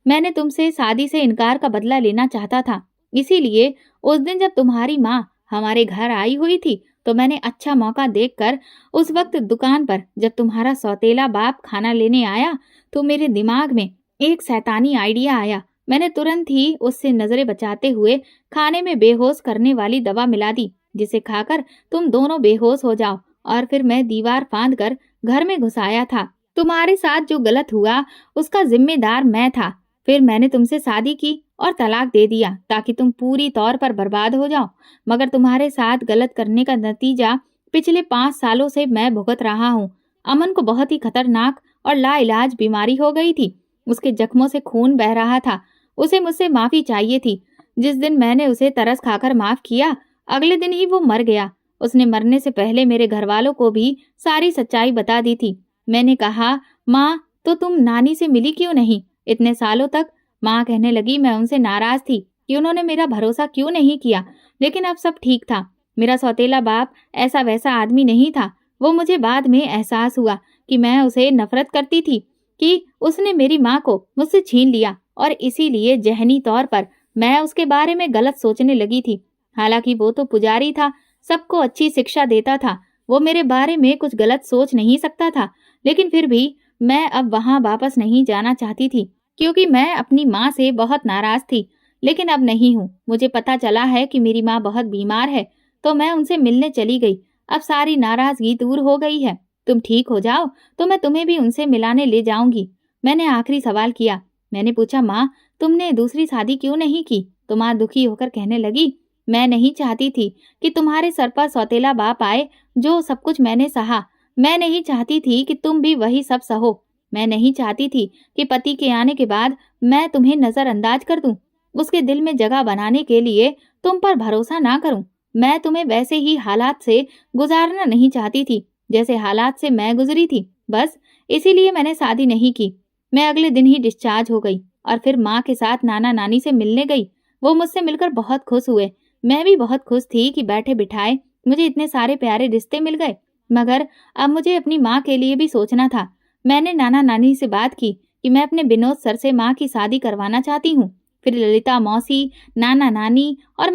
मैंने तुमसे शादी से इनकार का बदला लेना चाहता था, इसीलिए उस दिन जब तुम्हारी माँ हमारे घर आई हुई थी तो मैंने अच्छा मौका देखकर उस वक्त दुकान पर जब तुम्हारा सौतेला बाप खाना लेने आया तो मेरे दिमाग में एक शैतानी आइडिया आया। मैंने तुरंत ही उससे नजरें बचाते हुए खाने में बेहोश करने वाली दवा मिला दी, जिसे खाकर तुम दोनों बेहोश हो जाओ, और फिर मैं दीवार फांद कर घर में घुस आया था। तुम्हारे साथ जो गलत हुआ उसका जिम्मेदार मैं था। फिर मैंने तुमसे शादी की और तलाक दे दिया ताकि तुम पूरी तौर पर बर्बाद हो जाओ। मगर तुम्हारे साथ गलत करने का नतीजा पिछले 5 सालों से मैं भुगत रहा हूँ। अमन को बहुत ही खतरनाक और लाइलाज बीमारी हो गई थी। उसके जख्मों से खून बह रहा था। उसे मुझसे माफी चाहिए थी। जिस दिन मैंने उसे तरस खाकर माफ किया, अगले दिन ही वो मर गया। उसने मरने से पहले मेरे घर वालों को भी सारी सच्चाई बता दी थी। मैंने कहा, माँ तो तुम नानी से मिली क्यों नहीं इतने सालों तक? माँ कहने लगी, मैं उनसे नाराज थी कि उन्होंने मेरा भरोसा क्यों नहीं किया, लेकिन अब सब ठीक था। मेरा सौतेला बाप ऐसा वैसा आदमी नहीं था। वो मुझे बाद में एहसास हुआ कि मैं उसे नफरत करती थी, कि उसने मेरी माँ को मुझसे छीन लिया, और इसीलिए जहनी तौर पर मैं उसके बारे में गलत सोचने लगी थी। हालांकि वो तो पुजारी था, सबको अच्छी शिक्षा देता था। वो मेरे बारे में कुछ गलत सोच नहीं सकता था, लेकिन फिर भी मैं अब वहां वापस नहीं जाना चाहती थी, क्योंकि मैं अपनी माँ से बहुत नाराज थी। लेकिन अब नहीं हूँ। मुझे पता चला है कि मेरी माँ बहुत बीमार है, तो मैं उनसे मिलने चली गई। अब सारी नाराजगी दूर हो गई है। तुम ठीक हो जाओ तो मैं तुम्हें भी उनसे मिलाने ले जाऊंगी। मैंने आखिरी सवाल किया। मैंने पूछा, माँ तुमने दूसरी शादी क्यों नहीं की? तो माँ दुखी होकर कहने लगी, मैं नहीं चाहती थी कि तुम्हारे सर पर सौतेला बाप आए। जो सब कुछ मैंने सहा, मैं नहीं चाहती थी कि तुम भी वही सब सहो। मैं नहीं चाहती थी कि पति के आने के बाद मैं तुम्हें नजरअंदाज कर दूं। उसके दिल में जगह बनाने के लिए तुम पर भरोसा ना करूं। मैं तुम्हें वैसे ही हालात से गुजारना नहीं चाहती थी जैसे हालात से मैं गुजरी थी। बस इसीलिए मैंने शादी नहीं की। मैं अगले दिन ही डिस्चार्ज हो गई और फिर माँ के साथ नाना नानी से मिलने गई। वो मुझसे मिलकर बहुत खुश हुए। मैं भी बहुत खुश थी कि बैठे बिठाए मुझे इतने सारे प्यारे रिश्ते मिल गए। मगर अब मुझे अपनी माँ के लिए भी सोचना था। मैंने नाना नानी से बात की कि मैं अपने विनोद सर से माँ की शादी करवाना चाहती हूँ। फिर ललिता मौसी, नाना नानी और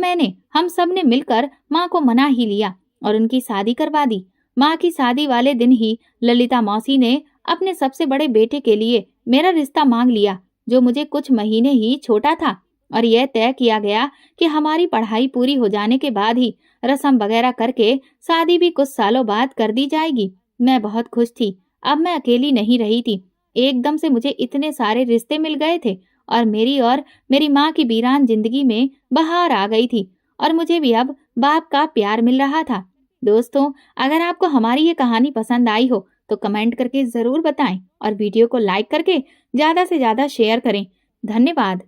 हम सब ने मिलकर माँ को मना ही लिया और उनकी शादी करवा दी। माँ की शादी वाले दिन ही ललिता मौसी ने अपने सबसे बड़े बेटे के लिए मेरा रिश्ता मांग लिया, जो मुझे कुछ महीने ही छोटा था। और यह तय किया गया कि हमारी पढ़ाई पूरी हो जाने के बाद ही रस्म वगैरह करके शादी भी कुछ सालों बाद कर दी जाएगी। मैं बहुत खुश थी। अब मैं अकेली नहीं रही थी। एकदम से मुझे इतने सारे रिश्ते मिल गए थे और मेरी माँ की वीरान जिंदगी में बहार आ गई थी और मुझे भी अब बाप का प्यार मिल रहा था। दोस्तों, अगर आपको हमारी ये कहानी पसंद आई हो तो कमेंट करके जरूर बताएं और वीडियो को लाइक करके ज्यादा से ज्यादा शेयर करें। धन्यवाद।